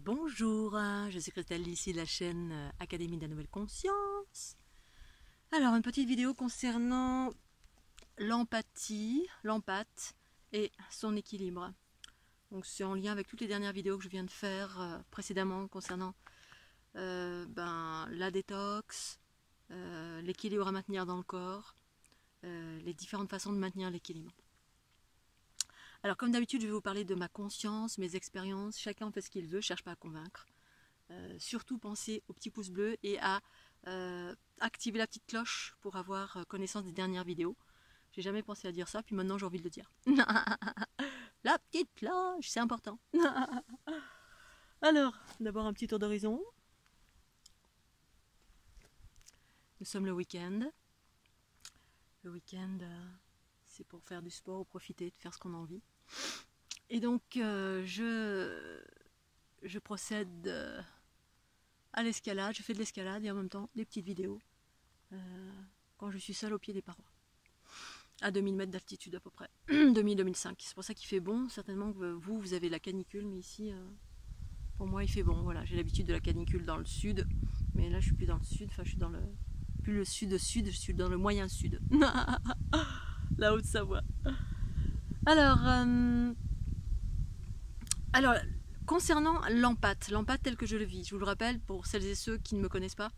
Bonjour, je suis Christelle, ici de la chaîne Académie de la Nouvelle Conscience. Alors, une petite vidéo concernant l'empathie, l'empathe et son équilibre. Donc, c'est en lien avec toutes les dernières vidéos que je viens de faire précédemment concernant la détox, l'équilibre à maintenir dans le corps, les différentes façons de maintenir l'équilibre. Alors, comme d'habitude, je vais vous parler de ma conscience, mes expériences. Chacun fait ce qu'il veut, je ne cherche pas à convaincre. Surtout pensez au petit pouce bleu et à activer la petite cloche pour avoir connaissance des dernières vidéos. J'ai jamais pensé à dire ça, puis maintenant j'ai envie de le dire. La petite cloche, c'est important. Alors, d'abord un petit tour d'horizon. Nous sommes le week-end. Le week-end, c'est pour faire du sport ou profiter de faire ce qu'on a envie. Et donc, je procède à l'escalade. Je fais de l'escalade et en même temps des petites vidéos quand je suis seule au pied des parois. À 2000 mètres d'altitude à peu près. 2000-2005. C'est pour ça qu'il fait bon. Certainement que vous avez la canicule, mais ici, pour moi, il fait bon. Voilà, j'ai l'habitude de la canicule dans le sud. Mais là, je suis plus dans le sud. Enfin, je suis dans le... Plus le sud-sud, je suis dans le moyen sud. La Haute-Savoie. Alors, concernant l'empathe tel que je le vis, je vous le rappelle pour celles et ceux qui ne me connaissent pas,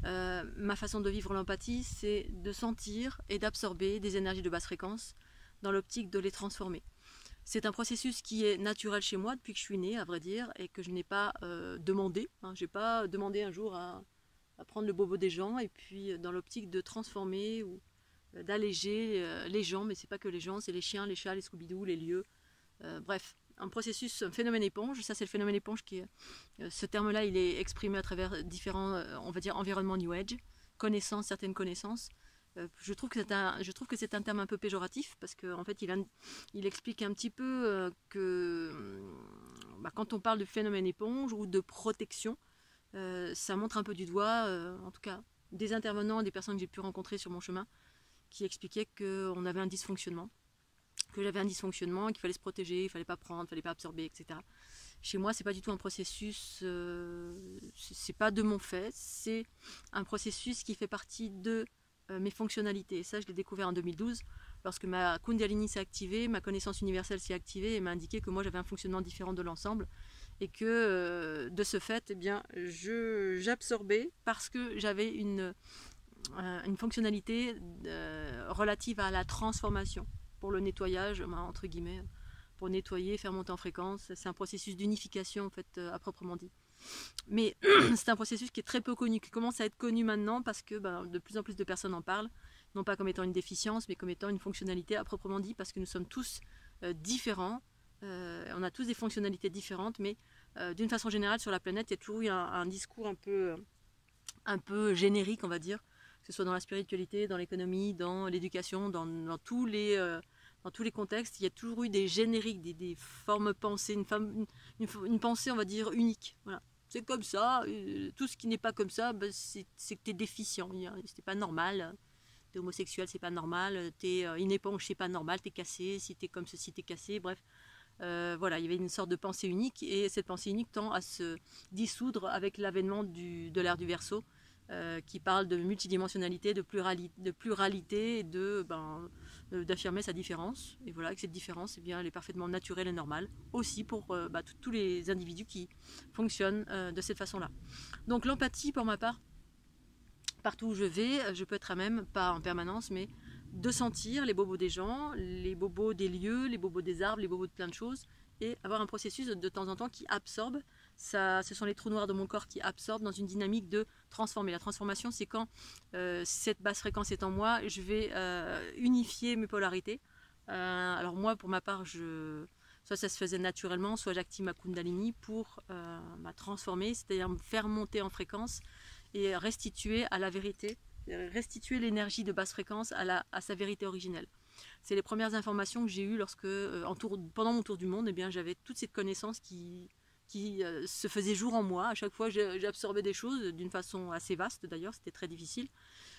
ma façon de vivre l'empathie, c'est de sentir et d'absorber des énergies de basse fréquence dans l'optique de les transformer. C'est un processus qui est naturel chez moi depuis que je suis née, à vrai dire, et que je n'ai pas demandé. Je n'ai pas demandé un jour à prendre le bobo des gens, et puis dans l'optique de transformer ou d'alléger les gens, mais c'est pas que les gens, c'est les chiens, les chats, les Scooby-Doo, les lieux, bref. Un processus, un phénomène éponge, ça c'est le phénomène éponge qui est, ce terme-là il est exprimé à travers différents, on va dire, environnements New Age, connaissances, certaines connaissances. Je trouve que c'est un terme un peu péjoratif parce qu'en fait il explique un petit peu que quand on parle de phénomène éponge ou de protection, ça montre un peu du doigt, en tout cas des intervenants, des personnes que j'ai pu rencontrer sur mon chemin, qui expliquaient qu'on avait un dysfonctionnement. Que j'avais un dysfonctionnement, qu'il fallait se protéger, il fallait pas prendre, il fallait pas absorber, etc. Chez moi, c'est pas du tout un processus, c'est pas de mon fait, c'est un processus qui fait partie de mes fonctionnalités. Et ça, je l'ai découvert en 2012, lorsque ma Kundalini s'est activée, ma connaissance universelle s'est activée et m'a indiqué que moi j'avais un fonctionnement différent de l'ensemble et que de ce fait, eh bien, j'absorbais parce que j'avais une fonctionnalité relative à la transformation. Pour le nettoyage, entre guillemets, pour nettoyer, faire monter en fréquence. C'est un processus d'unification, en fait, à proprement dit. Mais c'est un processus qui est très peu connu, qui commence à être connu maintenant parce que de plus en plus de personnes en parlent, non pas comme étant une déficience, mais comme étant une fonctionnalité à proprement dit, parce que nous sommes tous différents, on a tous des fonctionnalités différentes, mais d'une façon générale, sur la planète, il y a toujours eu un discours un peu générique, on va dire, que ce soit dans la spiritualité, dans l'économie, dans l'éducation, dans tous les contextes, il y a toujours eu des génériques, des formes pensées, une pensée, on va dire, unique. Voilà. C'est comme ça, tout ce qui n'est pas comme ça, c'est que tu es déficient, c'est pas normal. T'es homosexuel, c'est pas normal. T'es une éponge, c'est pas normal. T'es cassé, si t'es comme ceci, t'es cassé. Bref, voilà, il y avait une sorte de pensée unique et cette pensée unique tend à se dissoudre avec l'avènement de l'ère du Verseau. Qui parle de multidimensionnalité, de pluralité et d'affirmer sa différence. Et voilà, que cette différence, eh bien, elle est parfaitement naturelle et normale, aussi pour tous les individus qui fonctionnent de cette façon-là. Donc l'empathie, pour ma part, partout où je vais, je peux être à même, pas en permanence, mais de sentir les bobos des gens, les bobos des lieux, les bobos des arbres, les bobos de plein de choses, et avoir un processus de temps en temps qui absorbe. Ça, ce sont les trous noirs de mon corps qui absorbent dans une dynamique de transformer. La transformation, c'est quand cette basse fréquence est en moi, je vais unifier mes polarités. Alors moi, pour ma part, soit ça se faisait naturellement, soit j'active ma Kundalini pour transformer, c'est-à-dire me faire monter en fréquence et restituer à la vérité, restituer l'énergie de basse fréquence à sa vérité originelle. C'est les premières informations que j'ai eues lorsque, pendant mon tour du monde, eh bien, j'avais toute cette connaissance qui se faisait jour en moi. À chaque fois, j'absorbais des choses d'une façon assez vaste d'ailleurs, c'était très difficile.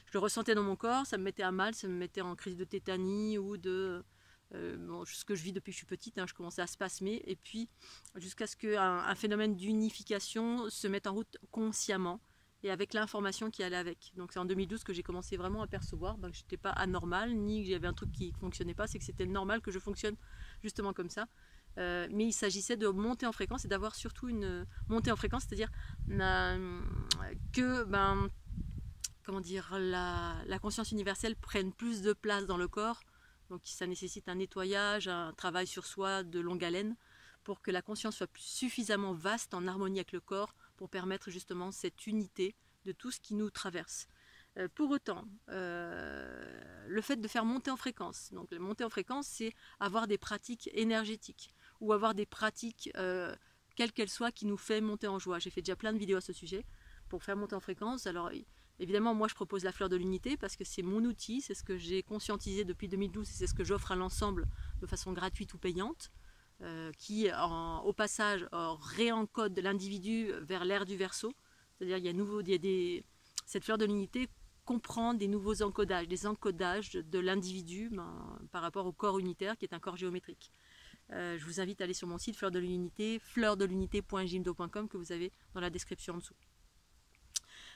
Je le ressentais dans mon corps, ça me mettait à mal, ça me mettait en crise de tétanie ou de bon, ce que je vis depuis que je suis petite, hein, je commençais à spasmer, et puis jusqu'à ce qu'un phénomène d'unification se mette en route consciemment, et avec l'information qui allait avec. Donc c'est en 2012 que j'ai commencé vraiment à percevoir que je n'étais pas anormal, ni que j'avais un truc qui ne fonctionnait pas, c'est que c'était normal que je fonctionne justement comme ça. Mais il s'agissait de monter en fréquence et d'avoir surtout une montée en fréquence, c'est-à-dire que comment dire, la conscience universelle prenne plus de place dans le corps. Donc ça nécessite un nettoyage, un travail sur soi de longue haleine pour que la conscience soit suffisamment vaste, en harmonie avec le corps, pour permettre justement cette unité de tout ce qui nous traverse. Pour autant, le fait de faire monter en fréquence, donc monter en fréquence, c'est avoir des pratiques énergétiques ou avoir des pratiques, quelles qu'elles soient, qui nous fait monter en joie. J'ai fait déjà plein de vidéos à ce sujet pour faire monter en fréquence. Alors évidemment, moi je propose la fleur de l'unité parce que c'est mon outil, c'est ce que j'ai conscientisé depuis 2012 et c'est ce que j'offre à l'ensemble de façon gratuite ou payante, qui au passage réencode l'individu vers l'ère du Verseau. C'est-à-dire cette fleur de l'unité comprend des nouveaux encodages, des encodages de l'individu par rapport au corps unitaire qui est un corps géométrique. Je vous invite à aller sur mon site Fleur de l'unité, fleurdelunité.jimdo.com, que vous avez dans la description en dessous.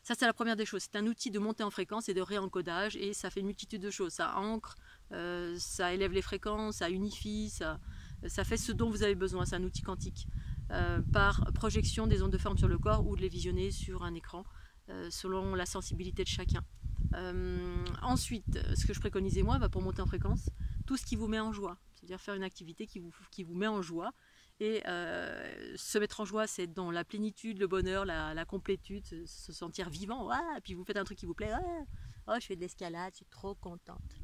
Ça, c'est la première des choses. C'est un outil de montée en fréquence et de réencodage, et ça fait une multitude de choses. Ça ancre, ça élève les fréquences, ça unifie, ça fait ce dont vous avez besoin. C'est un outil quantique par projection des ondes de forme sur le corps ou de les visionner sur un écran selon la sensibilité de chacun. Ensuite, ce que je préconisais moi pour monter en fréquence, tout ce qui vous met en joie, c'est-à-dire faire une activité qui vous met en joie. Et se mettre en joie, c'est être dans la plénitude, le bonheur, la complétude, se sentir vivant. Et puis vous faites un truc qui vous plaît. Oh, je fais de l'escalade, je suis trop contente.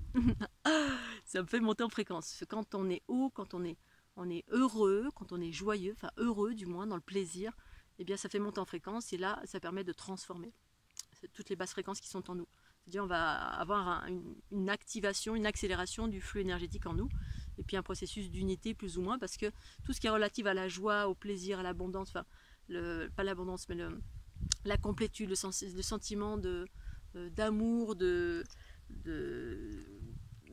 Ça me fait monter en fréquence. Quand on est haut, quand on est heureux, quand on est joyeux, enfin heureux du moins, dans le plaisir, eh bien ça fait monter en fréquence, et là, ça permet de transformer toutes les basses fréquences qui sont en nous. C'est-à-dire on va avoir une activation, une accélération du flux énergétique en nous, et puis un processus d'unité plus ou moins, parce que tout ce qui est relatif à la joie, au plaisir, à l'abondance, enfin, pas l'abondance, mais la complétude, le sentiment d'amour, le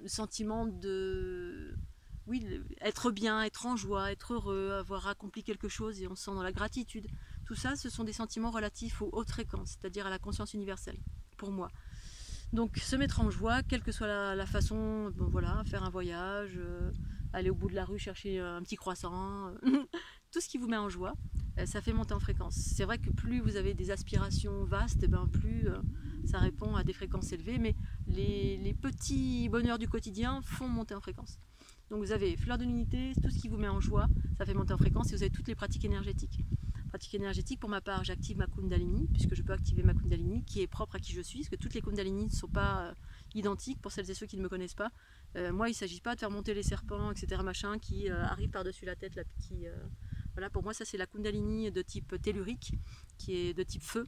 sentiment de... Oui, être bien, être en joie, être heureux, avoir accompli quelque chose et on se sent dans la gratitude. Tout ça, ce sont des sentiments relatifs aux hautes fréquences, c'est-à-dire à la conscience universelle, pour moi. Donc se mettre en joie, quelle que soit la façon, bon, voilà, faire un voyage, aller au bout de la rue chercher un petit croissant, tout ce qui vous met en joie, ça fait monter en fréquence. C'est vrai que plus vous avez des aspirations vastes, plus ça répond à des fréquences élevées, mais les petits bonheurs du quotidien font monter en fréquence. Donc vous avez fleur de l'unité, tout ce qui vous met en joie, ça fait monter en fréquence, et vous avez toutes les pratiques énergétiques. Pratique énergétique, pour ma part, j'active ma Kundalini, puisque je peux activer ma Kundalini, qui est propre à qui je suis, parce que toutes les Kundalini ne sont pas identiques, pour celles et ceux qui ne me connaissent pas. Moi, il ne s'agit pas de faire monter les serpents, etc., machin, qui arrivent par-dessus la tête, là, voilà, pour moi, ça c'est la Kundalini de type tellurique, qui est de type feu,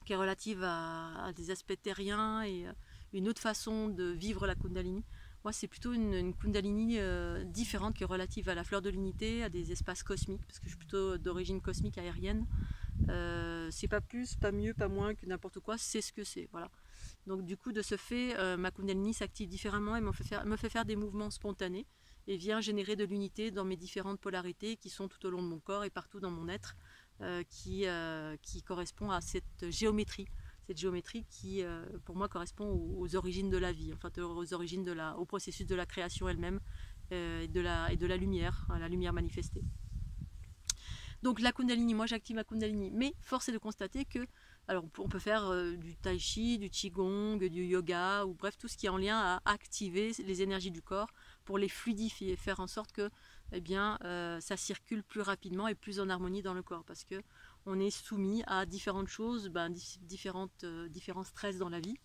qui est relative à des aspects terriens et une autre façon de vivre la Kundalini. Moi, c'est plutôt une Kundalini différente, qui est relative à la fleur de l'unité, à des espaces cosmiques, parce que je suis plutôt d'origine cosmique aérienne. C'est pas plus, pas mieux, pas moins que n'importe quoi, c'est ce que c'est. Voilà. Donc du coup, de ce fait, ma Kundalini s'active différemment et me fait faire des mouvements spontanés et vient générer de l'unité dans mes différentes polarités qui sont tout au long de mon corps et partout dans mon être, qui correspond à cette géométrie. Cette géométrie qui, pour moi, correspond aux origines de la vie, enfin aux origines au processus de la création elle-même et de la lumière, la lumière manifestée. Donc la Kundalini, moi j'active ma Kundalini, mais force est de constater que, alors on peut faire du Tai Chi, du Qigong, du yoga, ou bref tout ce qui est en lien à activer les énergies du corps pour les fluidifier, faire en sorte que ça circule plus rapidement et plus en harmonie dans le corps, parce que on est soumis à différentes choses, différents stress dans la vie,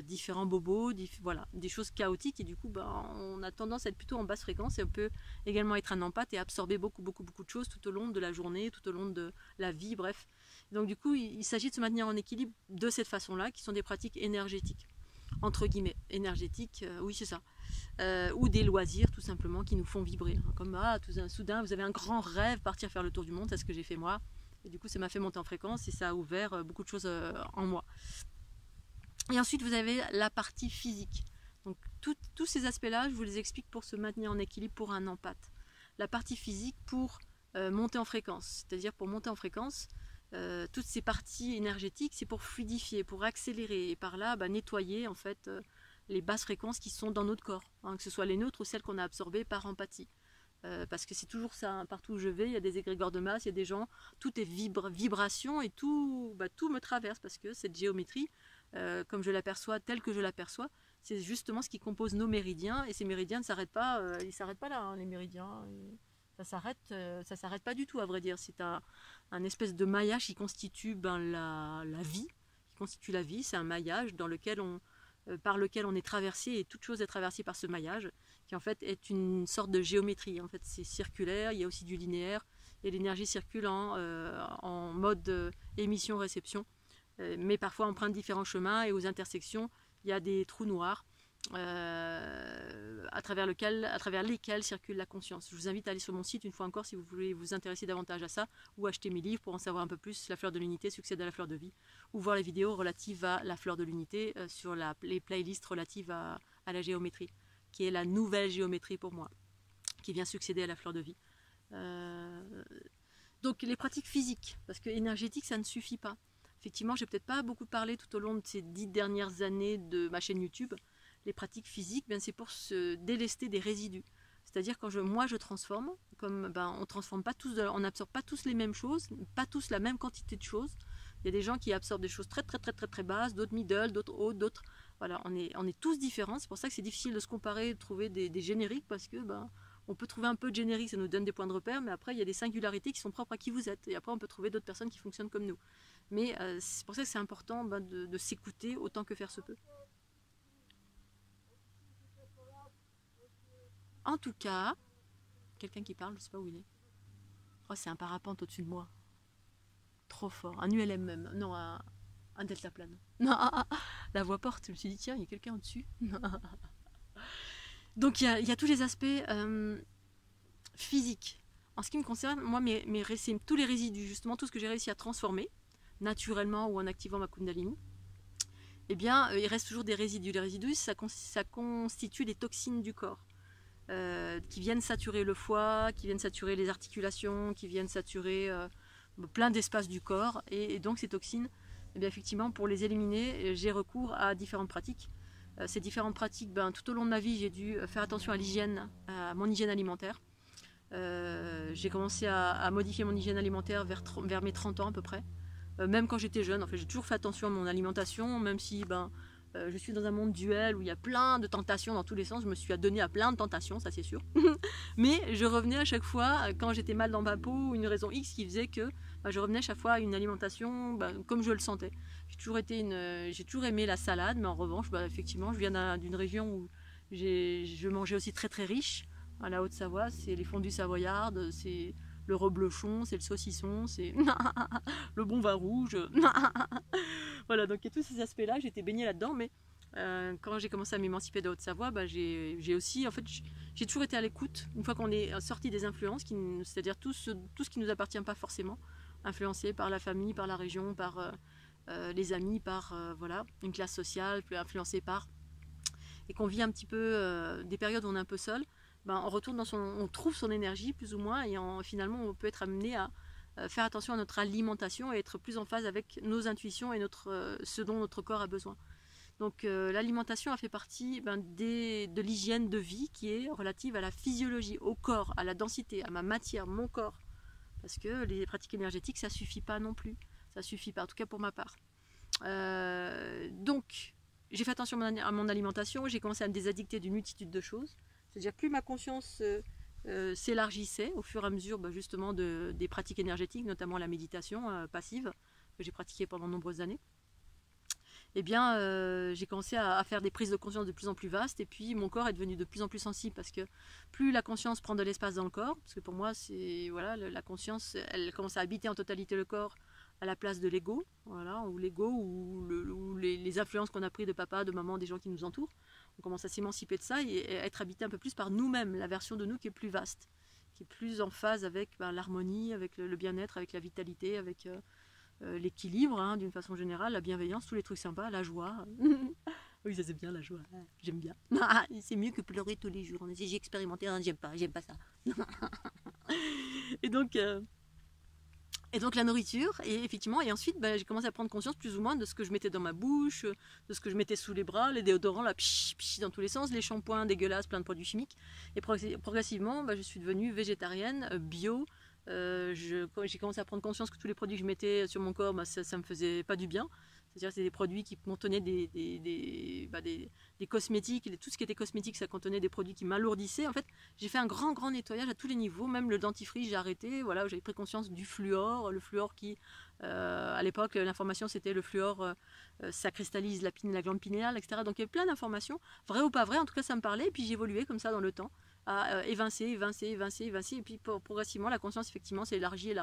différents bobos, voilà, des choses chaotiques, et du coup on a tendance à être plutôt en basse fréquence, et on peut également être un empathe et absorber beaucoup de choses tout au long de la journée, tout au long de la vie, bref. Donc du coup il s'agit de se maintenir en équilibre de cette façon-là, qui sont des pratiques énergétiques, entre guillemets, énergétiques, oui c'est ça, ou des loisirs tout simplement qui nous font vibrer, comme soudain vous avez un grand rêve, partir faire le tour du monde, c'est ce que j'ai fait moi. Et du coup, ça m'a fait monter en fréquence et ça a ouvert beaucoup de choses en moi. Et ensuite, vous avez la partie physique. Donc tous ces aspects-là, je vous les explique pour se maintenir en équilibre pour un empathe. La partie physique pour monter en fréquence, c'est-à-dire pour monter en fréquence, toutes ces parties énergétiques, c'est pour fluidifier, pour accélérer et par là nettoyer en fait les basses fréquences qui sont dans notre corps, hein, que ce soit les nôtres ou celles qu'on a absorbées par empathie. Parce que c'est toujours ça, hein, partout où je vais, il y a des égrégores de masse, il y a des gens, tout est vibration et tout me traverse parce que cette géométrie, comme je l'aperçois, telle que je l'aperçois, c'est justement ce qui compose nos méridiens et ces méridiens ne s'arrêtent pas, ils ne s'arrêtent pas là, hein, les méridiens. Ça s'arrête pas du tout à vrai dire. C'est un espèce de maillage qui constitue la vie, qui constitue la vie. C'est un maillage par lequel on est traversé et toute chose est traversée par ce maillage, qui en fait est une sorte de géométrie. En fait, c'est circulaire. Il y a aussi du linéaire et l'énergie circule en mode émission-réception, mais parfois emprunte différents chemins et aux intersections, il y a des trous noirs. À travers lesquels circule la conscience. Je vous invite à aller sur mon site une fois encore si vous voulez vous intéresser davantage à ça, ou acheter mes livres pour en savoir un peu plus, La fleur de l'unité, Succède à la fleur de vie, ou voir les vidéos relatives à la fleur de l'unité sur les playlists relatives à la géométrie, qui est la nouvelle géométrie pour moi, qui vient succéder à la fleur de vie. Donc les pratiques physiques, parce que énergétique ça ne suffit pas. Effectivement, j'ai peut-être pas beaucoup parlé tout au long de ces 10 dernières années de ma chaîne YouTube. Les pratiques physiques, c'est pour se délester des résidus. C'est-à-dire quand moi je transforme, comme on transforme pas tous, on n'absorbe pas tous les mêmes choses, pas tous la même quantité de choses. Il y a des gens qui absorbent des choses très basses, d'autres middle, d'autres hautes, d'autres. Voilà, on est tous différents. C'est pour ça que c'est difficile de se comparer, de trouver des génériques parce que on peut trouver un peu de générique, ça nous donne des points de repère, mais après il y a des singularités qui sont propres à qui vous êtes. Et après on peut trouver d'autres personnes qui fonctionnent comme nous. Mais c'est pour ça que c'est important de s'écouter autant que faire se peut. En tout cas, quelqu'un qui parle, je ne sais pas où il est. Oh, c'est un parapente au-dessus de moi. Trop fort. Un ULM même. Non, un deltaplane. Non, la voix porte. Je me suis dit, tiens, il y a quelqu'un au-dessus. Donc, il y a tous les aspects physiques. En ce qui me concerne, moi, tous les résidus, justement, tout ce que j'ai réussi à transformer, naturellement ou en activant ma Kundalini, eh bien, il reste toujours des résidus. Les résidus, ça constitue les toxines du corps. Qui viennent saturer le foie, qui viennent saturer les articulations, qui viennent saturer plein d'espaces du corps. Et donc ces toxines, eh bien, effectivement, pour les éliminer, j'ai recours à différentes pratiques. Ces différentes pratiques, tout au long de ma vie, j'ai dû faire attention à l'hygiène, à mon hygiène alimentaire. J'ai commencé à modifier mon hygiène alimentaire vers mes 30 ans à peu près. Même quand j'étais jeune, en fait, j'ai toujours fait attention à mon alimentation, même si je suis dans un monde duel où il y a plein de tentations dans tous les sens. Je me suis adonnée à plein de tentations, ça c'est sûr. Mais je revenais à chaque fois, quand j'étais mal dans ma peau, ou une raison X qui faisait que je revenais à chaque fois à une alimentation comme je le sentais. J'ai toujours aimé la salade, mais en revanche, effectivement, je viens d'une région où je mangeais aussi très très riche. À la Haute-Savoie, c'est les fondues savoyardes, c'est le reblochon, c'est le saucisson, c'est le bon vin rouge. Voilà, donc il y a tous ces aspects-là, j'ai été baignée là-dedans, mais quand j'ai commencé à m'émanciper de Haute-Savoie, j'ai aussi, en fait, j'ai toujours été à l'écoute, une fois qu'on est sorti des influences, c'est-à-dire tout ce qui ne nous appartient pas forcément, influencé par la famille, par la région, par les amis, par une classe sociale, influencé par, et qu'on vit un petit peu des périodes où on est un peu seul, on retourne on trouve son énergie plus ou moins, et finalement on peut être amené à faire attention à notre alimentation et être plus en phase avec nos intuitions et ce dont notre corps a besoin. Donc l'alimentation a fait partie de l'hygiène de vie qui est relative à la physiologie, au corps, à la densité, à ma matière, mon corps. Parce que les pratiques énergétiques, ça ne suffit pas non plus. Ça ne suffit pas, en tout cas pour ma part. Donc, j'ai fait attention à mon alimentation, j'ai commencé à me désaddicter d'une multitude de choses. C'est-à-dire plus ma conscience s'élargissait au fur et à mesure justement des pratiques énergétiques, notamment la méditation passive, que j'ai pratiquée pendant de nombreuses années. Eh bien, j'ai commencé à faire des prises de conscience de plus en plus vastes, et puis mon corps est devenu de plus en plus sensible, parce que plus la conscience prend de l'espace dans le corps, parce que pour moi, la conscience, elle commence à habiter en totalité le corps, à la place de l'ego, ou l'ego, ou les influences qu'on a prises de papa, de maman, des gens qui nous entourent. On commence à s'émanciper de ça et à être habité un peu plus par nous-mêmes, la version de nous qui est plus vaste, qui est plus en phase avec l'harmonie, avec le bien-être, avec la vitalité, avec l'équilibre, d'une façon générale, la bienveillance, tous les trucs sympas, la joie. Oui, ça c'est bien la joie, j'aime bien. C'est mieux que pleurer tous les jours. J'ai expérimenté, j'aime pas ça. Et donc, la nourriture, et effectivement, et ensuite j'ai commencé à prendre conscience plus ou moins de ce que je mettais dans ma bouche, de ce que je mettais sous les bras, les déodorants là, dans tous les sens, les shampoings dégueulasses, plein de produits chimiques. Et progressivement, je suis devenue végétarienne, bio. J'ai commencé à prendre conscience que tous les produits que je mettais sur mon corps, ça me faisait pas du bien. C'est-à-dire que c'est des produits qui contenaient des cosmétiques, tout ce qui était cosmétique, ça contenait des produits qui m'alourdissaient. En fait, j'ai fait un grand nettoyage à tous les niveaux, même le dentifrice, j'ai arrêté. Voilà, j'avais pris conscience du fluor, le fluor qui, à l'époque, l'information c'était le fluor, ça cristallise la glande pinéale, etc. Donc il y avait plein d'informations, vraies ou pas vraies, en tout cas ça me parlait, et puis j'ai évolué comme ça dans le temps, à évincer, et puis progressivement la conscience effectivement s'est élargie.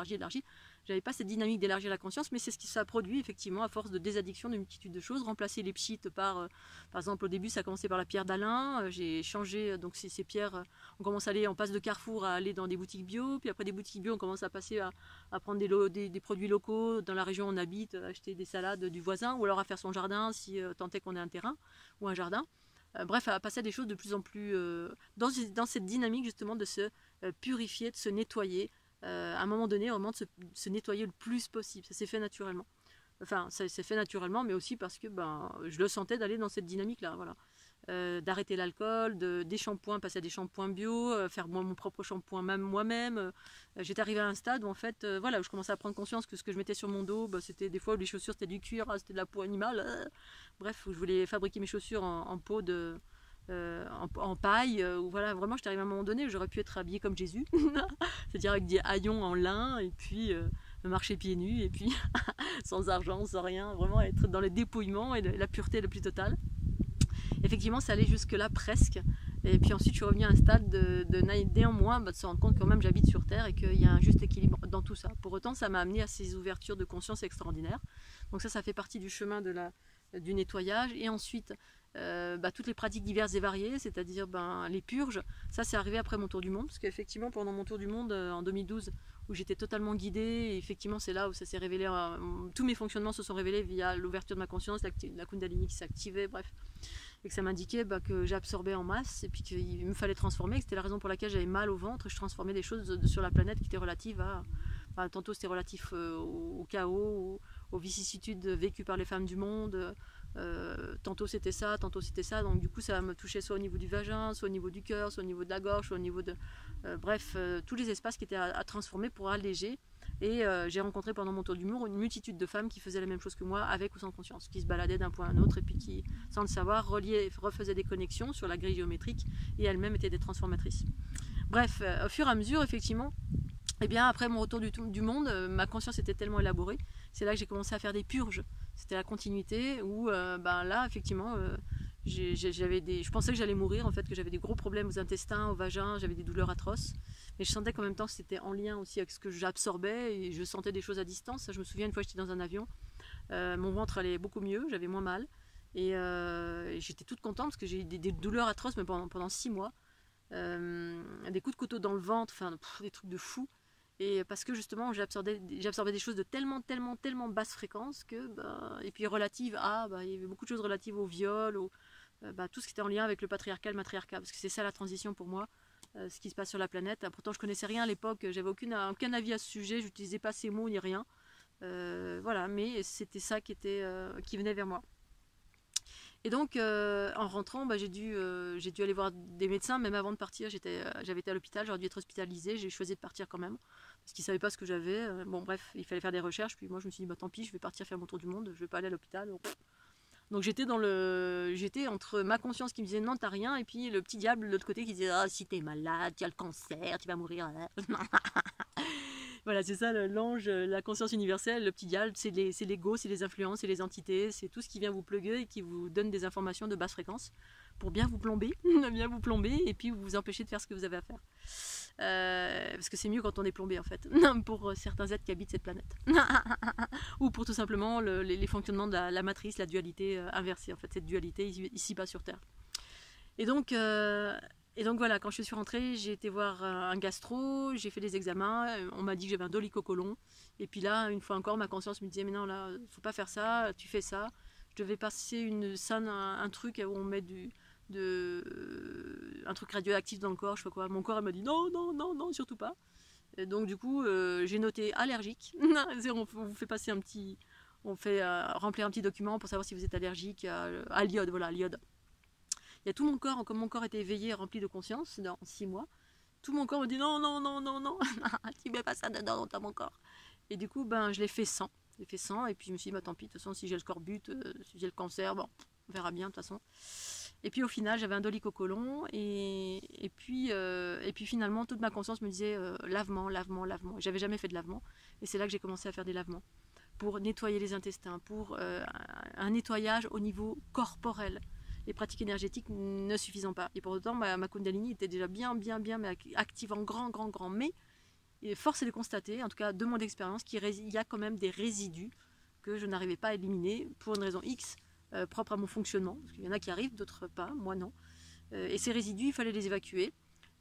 J'avais pas cette dynamique d'élargir la conscience, mais c'est ce qui s'est produit effectivement à force de désaddiction d'une multitude de choses, remplacer les pchites par exemple au début ça a commencé par la pierre d'Alain, j'ai changé, donc ces pierres, on passe de Carrefour à aller dans des boutiques bio, puis après des boutiques bio on commence à passer à prendre des produits locaux dans la région où on habite, acheter des salades du voisin, ou alors à faire son jardin si tant est qu'on ait un terrain ou un jardin. Bref, à passer à des choses de plus en plus dans cette dynamique justement de se purifier, de se nettoyer, à un moment donné, vraiment de se nettoyer le plus possible. Ça s'est fait naturellement. Enfin, ça s'est fait naturellement, mais aussi parce que je le sentais d'aller dans cette dynamique-là. Voilà. D'arrêter l'alcool, des shampoings, passer à des shampoings bio, faire mon propre shampoing même moi-même. J'étais arrivée à un stade où en fait, où je commençais à prendre conscience que ce que je mettais sur mon dos, c'était des fois où les chaussures c'était du cuir, c'était de la peau animale. Bref, où je voulais fabriquer mes chaussures en peau en paille, où voilà, vraiment j'étais arrivée à un moment donné où j'aurais pu être habillée comme Jésus, c'est-à-dire avec des haillons en lin, et puis marcher pieds nus, et puis sans argent, sans rien, vraiment être dans le dépouillement et la pureté la plus totale. Effectivement, ça allait jusque-là presque. Et puis ensuite, je suis revenue à un stade néanmoins de se rendre compte que quand même j'habite sur Terre et qu'il y a un juste équilibre dans tout ça. Pour autant, ça m'a amené à ces ouvertures de conscience extraordinaires. Donc ça fait partie du chemin du nettoyage. Et ensuite, toutes les pratiques diverses et variées, c'est-à-dire les purges. Ça, c'est arrivé après mon tour du monde. Parce qu'effectivement, pendant mon tour du monde en 2012, où j'étais totalement guidée, et effectivement, c'est là où ça s'est révélé. Tous mes fonctionnements se sont révélés via l'ouverture de ma conscience, la Kundalini qui s'activait, bref. Et que ça m'indiquait que j'absorbais en masse et puis qu'il me fallait transformer, que c'était la raison pour laquelle j'avais mal au ventre. Je transformais des choses sur la planète qui étaient relatives tantôt c'était relatif au chaos, aux vicissitudes vécues par les femmes du monde, tantôt c'était ça, donc du coup ça me touchait soit au niveau du vagin, soit au niveau du cœur, soit au niveau de la gorge, soit au niveau de... tous les espaces qui étaient à transformer pour alléger. Et j'ai rencontré pendant mon tour d'humour une multitude de femmes qui faisaient la même chose que moi, avec ou sans conscience, qui se baladaient d'un point à un autre et puis qui, sans le savoir, refaisaient des connexions sur la grille géométrique et elles-mêmes étaient des transformatrices. Bref, au fur et à mesure, effectivement, après mon retour du monde, ma conscience était tellement élaborée, c'est là que j'ai commencé à faire des purges. C'était la continuité où, là, effectivement, je pensais que j'allais mourir, en fait, que j'avais des gros problèmes aux intestins, au vagin, j'avais des douleurs atroces. Mais je sentais qu'en même temps c'était en lien aussi avec ce que j'absorbais et je sentais des choses à distance. Ça, je me souviens une fois j'étais dans un avion, mon ventre allait beaucoup mieux, j'avais moins mal et j'étais toute contente parce que j'ai eu des douleurs atroces mais pendant 6 mois, des coups de couteau dans le ventre, des trucs de fou. Et parce que justement j'absorbais des choses de tellement basse fréquence que et puis relatives à il y avait beaucoup de choses relatives au viol, tout ce qui était en lien avec le patriarcat, le matriarcat, parce que c'est ça la transition pour moi. Ce qui se passe sur la planète. Pourtant, je connaissais rien à l'époque, j'avais aucun avis à ce sujet, j'utilisais pas ces mots ni rien. Mais c'était ça qui venait vers moi. Et donc, en rentrant, j'ai dû aller voir des médecins, même avant de partir, j'avais été à l'hôpital, j'aurais dû être hospitalisée, j'ai choisi de partir quand même, parce qu'ils ne savaient pas ce que j'avais. Il fallait faire des recherches, puis moi je me suis dit, tant pis, je vais partir faire mon tour du monde, je vais pas aller à l'hôpital. Donc j'étais entre ma conscience qui me disait non t'as rien et puis le petit diable de l'autre côté qui disait si t'es malade, tu as le cancer, tu vas mourir. Voilà, c'est ça l'ange, la conscience universelle, le petit diable, c'est l'ego, c'est les influences, c'est les entités, c'est tout ce qui vient vous pluguer et qui vous donne des informations de basse fréquence pour bien vous plomber et puis vous empêcher de faire ce que vous avez à faire. Parce que c'est mieux quand on est plombé en fait, pour certains êtres qui habitent cette planète. Ou pour tout simplement les fonctionnements de la matrice, la dualité inversée, en fait, cette dualité ici-bas sur Terre. Et donc voilà, quand je suis rentrée, j'ai été voir un gastro, j'ai fait des examens, on m'a dit que j'avais un dolichocolon. Et puis là, une fois encore, ma conscience me disait mais non, là, faut pas faire ça, tu fais ça. Je devais passer une scène, un truc où on met un truc radioactif dans le corps, je sais pas quoi. Mon corps, elle m'a dit non, non, non, non, surtout pas. Et donc du coup, j'ai noté allergique. On vous fait passer un petit... On fait remplir un petit document pour savoir si vous êtes allergique à l'iode. Voilà, l'iode. Il y a tout mon corps, comme mon corps était éveillé et rempli de conscience dans 6 mois, tout mon corps me dit non, non, non, non, non, tu mets pas ça dedans dans mon corps. Et du coup, je l'ai fait sans. J'ai fait sans, et puis je me suis dit, bah, tant pis, de toute façon, si j'ai le scorbut, si j'ai le cancer, bon, on verra bien, de toute façon. Et puis au final, j'avais un dolichocolon, et puis finalement, toute ma conscience me disait lavement, lavement, lavement. J'avais jamais fait de lavement, et c'est là que j'ai commencé à faire des lavements, pour nettoyer les intestins, pour un nettoyage au niveau corporel. Les pratiques énergétiques ne suffisant pas. Et pour autant, ma Kundalini était déjà bien, mais active en grand. Mais force est de constater, en tout cas de mon expérience, qu'il y a quand même des résidus que je n'arrivais pas à éliminer pour une raison X, propre à mon fonctionnement. Parce qu'il y en a qui arrivent, d'autres pas, moi non. Et ces résidus, il fallait les évacuer.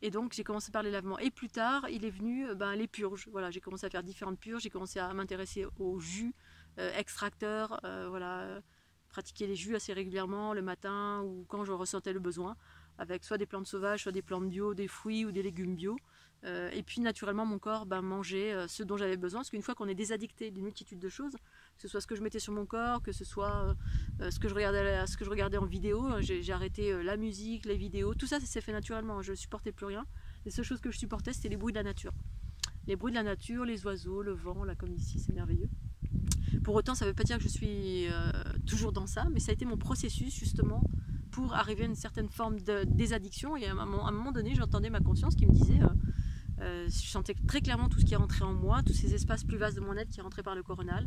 Et donc j'ai commencé par les lavements. Et plus tard, il est venu les purges. Voilà, j'ai commencé à faire différentes purges. J'ai commencé à m'intéresser aux jus extracteurs. Pratiquer les jus assez régulièrement le matin ou quand je ressentais le besoin, avec soit des plantes sauvages, soit des plantes bio, des fruits ou des légumes bio. Et puis naturellement mon corps mangeait ce dont j'avais besoin, parce qu'une fois qu'on est désaddicté d'une multitude de choses, que ce soit ce que je mettais sur mon corps, que ce soit ce que je regardais en vidéo, j'ai arrêté la musique, les vidéos, tout ça s'est fait naturellement, je ne supportais plus rien. Les seules choses que je supportais, c'était les bruits de la nature. Les bruits de la nature, les oiseaux, le vent, là comme ici, c'est merveilleux. Pour autant, ça ne veut pas dire que je suis toujours dans ça, mais ça a été mon processus justement pour arriver à une certaine forme de désaddiction. Et à un moment donné, j'entendais ma conscience qui me disait, je sentais très clairement tout ce qui est rentré en moi, tous ces espaces plus vastes de mon être qui rentraient par le coronal.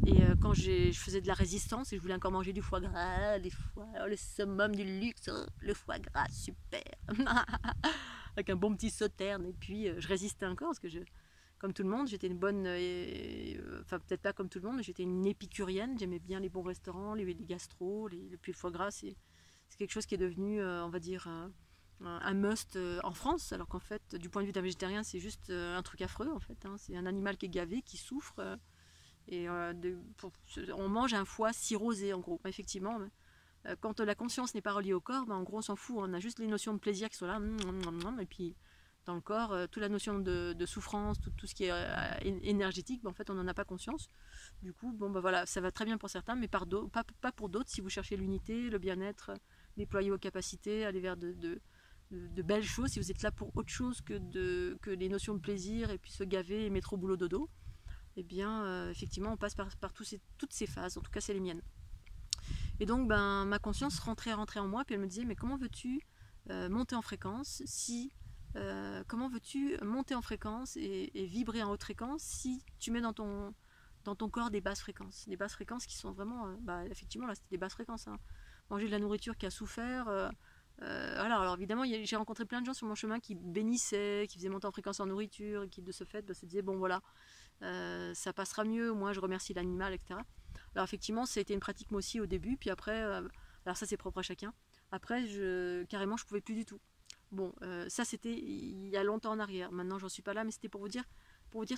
Et quand je faisais de la résistance et je voulais encore manger du foie gras, le summum du luxe, le foie gras, super, avec un bon petit sauterne. Et puis je résistais encore parce que comme tout le monde, j'étais une bonne, enfin peut-être pas comme tout le monde, mais j'étais une épicurienne, j'aimais bien les bons restaurants, les gastros, puis le foie gras, c'est quelque chose qui est devenu, on va dire, un must en France, alors qu'en fait, du point de vue d'un végétarien, c'est juste un truc affreux en fait, hein. C'est un animal qui est gavé, qui souffre, on mange un foie cirrhosé en gros, effectivement. Quand la conscience n'est pas reliée au corps, en gros on s'en fout, on a juste les notions de plaisir qui sont là, et puis dans le corps, toute la notion de souffrance, tout ce qui est énergétique, en fait on n'en a pas conscience. Du coup, voilà, ça va très bien pour certains, mais pas pour d'autres. Si vous cherchez l'unité, le bien-être, déployer vos capacités, aller vers de belles choses, si vous êtes là pour autre chose que les notions de plaisir et puis se gaver et mettre au boulot dodo, eh bien effectivement on passe par toutes ces phases, en tout cas c'est les miennes. Et donc ma conscience rentrait en moi, puis elle me disait mais comment veux-tu monter en fréquence comment veux-tu monter en fréquence et vibrer en haute fréquence si tu mets dans ton corps des basses fréquences qui sont vraiment, effectivement là c'était des basses fréquences, hein. Manger de la nourriture qui a souffert, alors évidemment j'ai rencontré plein de gens sur mon chemin qui bénissaient, qui faisaient monter en fréquence en nourriture et qui de ce fait se disaient bon voilà, ça passera mieux, moi je remercie l'animal, etc. Alors effectivement ça a été une pratique moi aussi au début, puis après, alors ça c'est propre à chacun, après carrément je pouvais plus du tout. Bon, ça c'était il y a longtemps en arrière, maintenant j'en suis pas là, mais c'était pour vous dire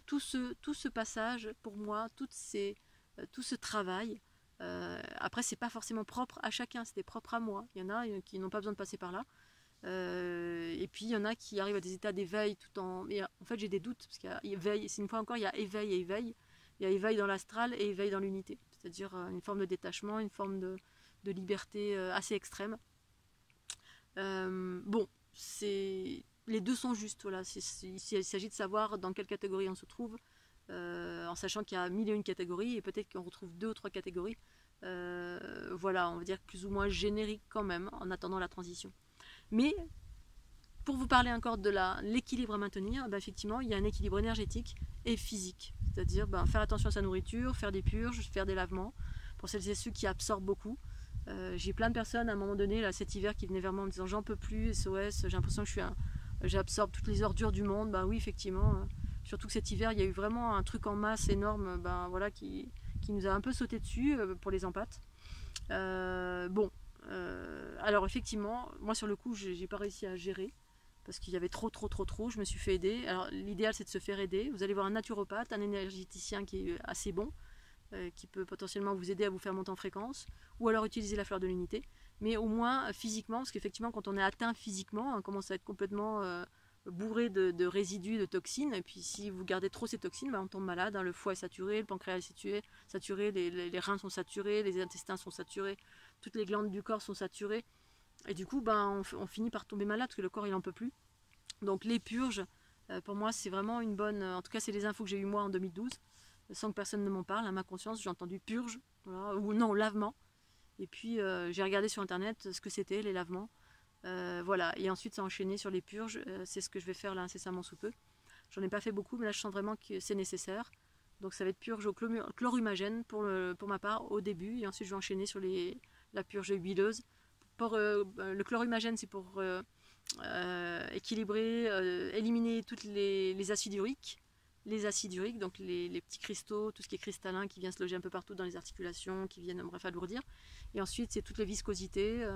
tout ce passage, pour moi, tout ce travail. Après c'est pas forcément propre à chacun, c'était propre à moi. Il y en a qui n'ont pas besoin de passer par là, et puis il y en a qui arrivent à des états d'éveil tout en... Mais en fait j'ai des doutes, parce qu'il y a éveil, c'est une fois encore il y a éveil et éveil. Il y a éveil dans l'astral et éveil dans l'unité, c'est-à-dire une forme de détachement, une forme de liberté assez extrême. Bon, les deux sont justes, voilà. Il s'agit de savoir dans quelle catégorie on se trouve, en sachant qu'il y a 1001 catégories et peut-être qu'on retrouve 2 ou 3 catégories. Voilà, on va dire plus ou moins générique quand même, en attendant la transition. Mais pour vous parler encore de l'équilibre à maintenir, effectivement, il y a un équilibre énergétique et physique. C'est-à-dire faire attention à sa nourriture, faire des purges, faire des lavements, pour celles et ceux qui absorbent beaucoup. J'ai plein de personnes à un moment donné, là, cet hiver, qui venaient vers moi en me disant j'en peux plus, SOS, j'ai l'impression que j'absorbe toutes les ordures du monde. Oui, effectivement, surtout que cet hiver, il y a eu vraiment un truc en masse énorme, voilà, qui nous a un peu sauté dessus pour les empâtes. Alors effectivement, moi sur le coup, j'ai pas réussi à gérer, parce qu'il y avait trop, je me suis fait aider. Alors l'idéal c'est de se faire aider, vous allez voir un naturopathe, un énergéticien qui est assez bon, qui peut potentiellement vous aider à vous faire monter en fréquence, ou alors utiliser la fleur de l'unité, mais au moins physiquement, parce qu'effectivement quand on est atteint physiquement, on commence à être complètement bourré de résidus, de toxines, et puis si vous gardez trop ces toxines, bah, on tombe malade, hein. Le foie est saturé, le pancréas est saturé, les reins sont saturés, les intestins sont saturés, toutes les glandes du corps sont saturées, et du coup bah, on finit par tomber malade parce que le corps il n'en peut plus. Donc les purges, pour moi c'est vraiment une bonne, en tout cas c'est les infos que j'ai eues moi en 2012, sans que personne ne m'en parle, à ma conscience, j'ai entendu purge, voilà, ou non, lavement, et puis j'ai regardé sur internet ce que c'était les lavements. Voilà, et ensuite ça a enchaîné sur les purges, c'est ce que je vais faire là incessamment sous peu. J'en ai pas fait beaucoup, mais là je sens vraiment que c'est nécessaire. Donc ça va être purge au chlorhumagène pour ma part au début, et ensuite je vais enchaîner sur la purge huileuse. Le chlorhumagène c'est pour équilibrer, éliminer toutes les acides uriques. Les acides uriques, donc les petits cristaux, tout ce qui est cristallin qui vient se loger un peu partout dans les articulations, qui viennent bref alourdir. Et ensuite c'est toutes les viscosités,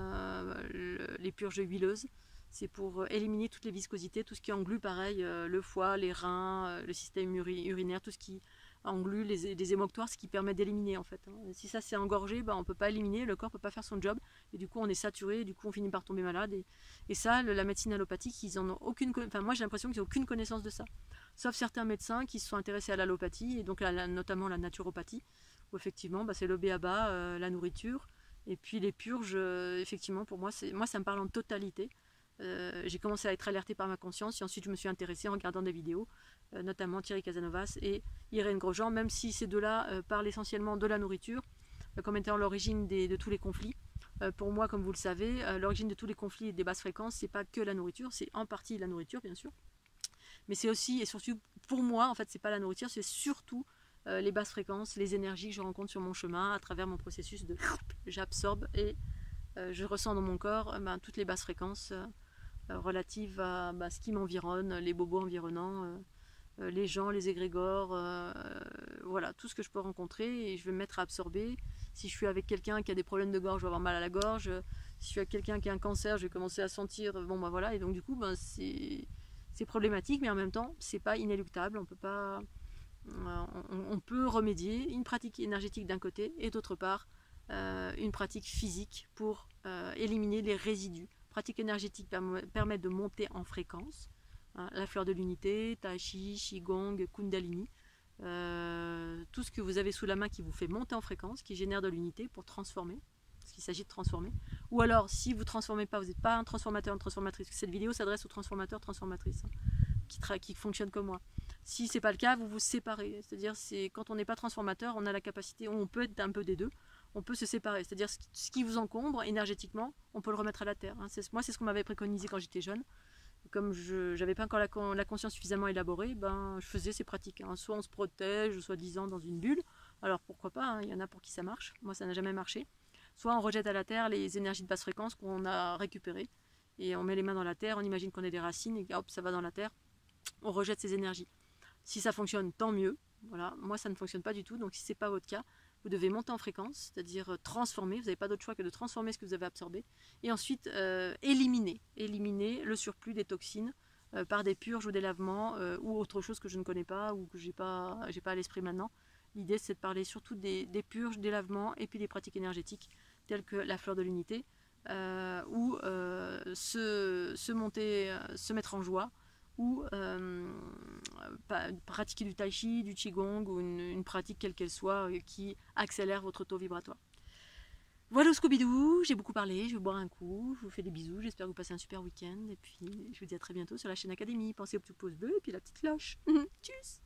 les purges huileuses. C'est pour éliminer toutes les viscosités, tout ce qui englue pareil, le foie, les reins, le système urinaire, tout ce qui englue les émoctoires, ce qui permet d'éliminer en fait. Si ça c'est engorgé, bah, on ne peut pas éliminer, le corps ne peut pas faire son job, et du coup on est saturé, et du coup on finit par tomber malade. Et ça, la médecine allopathique, ils en ont aucune, enfin moi j'ai l'impression qu'ils n'ont aucune connaissance de ça. Sauf certains médecins qui se sont intéressés à l'allopathie, et donc notamment la naturopathie, où effectivement bah, c'est le b.a.-ba, la nourriture, et puis les purges, effectivement pour moi, ça me parle en totalité. J'ai commencé à être alertée par ma conscience, et ensuite je me suis intéressée en regardant des vidéos, notamment Thierry Casanovas et Irène Grosjean, même si ces deux-là parlent essentiellement de la nourriture, comme étant l'origine de tous les conflits. Pour moi, comme vous le savez, l'origine de tous les conflits et des basses fréquences, c'est pas que la nourriture, c'est en partie la nourriture bien sûr, mais c'est aussi et surtout pour moi, en fait, c'est pas la nourriture, c'est surtout les basses fréquences, les énergies que je rencontre sur mon chemin à travers mon processus de j'absorbe et je ressens dans mon corps toutes les basses fréquences relatives à ce qui m'environne, les bobos environnants, les gens, les égrégores, voilà, tout ce que je peux rencontrer, et je vais me mettre à absorber. Si je suis avec quelqu'un qui a des problèmes de gorge, je vais avoir mal à la gorge. Si je suis avec quelqu'un qui a un cancer, je vais commencer à sentir, bon bah voilà, et donc du coup c'est problématique, mais en même temps c'est pas inéluctable, on peut pas, on peut remédier. Une pratique énergétique d'un côté, et d'autre part une pratique physique pour éliminer les résidus. Pratique énergétique permet de monter en fréquence, hein, la fleur de l'unité, Tai Chi, Qigong, Kundalini, tout ce que vous avez sous la main qui vous fait monter en fréquence, qui génère de l'unité pour transformer, parce qu'il s'agit de transformer. Ou alors, si vous ne transformez pas, vous n'êtes pas un transformateur, une transformatrice, cette vidéo s'adresse aux transformateurs, transformatrices, hein, qui fonctionnent comme moi. Si ce n'est pas le cas, vous vous séparez. C'est-à-dire, quand on n'est pas transformateur, on a la capacité, on peut être un peu des deux, on peut se séparer. C'est-à-dire, ce qui vous encombre énergétiquement, on peut le remettre à la terre. Hein. Moi, c'est ce qu'on m'avait préconisé quand j'étais jeune. Comme je n'avais pas encore la conscience suffisamment élaborée, je faisais ces pratiques. Hein. Soit on se protège, soi-disant dans une bulle. Alors pourquoi pas, hein, y en a pour qui ça marche. Moi, ça n'a jamais marché. Soit on rejette à la terre les énergies de basse fréquence qu'on a récupérées. Et on met les mains dans la terre, on imagine qu'on est des racines, et hop, ça va dans la terre. On rejette ces énergies. Si ça fonctionne, tant mieux. Voilà. Moi, ça ne fonctionne pas du tout. Donc si ce n'est pas votre cas, vous devez monter en fréquence, c'est-à-dire transformer. Vous n'avez pas d'autre choix que de transformer ce que vous avez absorbé. Et ensuite, éliminer le surplus des toxines par des purges ou des lavements ou autre chose que je ne connais pas ou que j'ai pas à l'esprit maintenant. L'idée, c'est de parler surtout des purges, des lavements et puis des pratiques énergétiques telles que la fleur de l'unité ou se mettre en joie, ou pratiquer du tai chi, du qigong ou une pratique quelle qu'elle soit qui accélère votre taux vibratoire. Voilà Scooby-Doo, j'ai beaucoup parlé, je vais boire un coup, je vous fais des bisous, j'espère que vous passez un super week-end, et puis je vous dis à très bientôt sur la chaîne Académie. Pensez au petit pouce bleu et puis la petite cloche. Tchuss.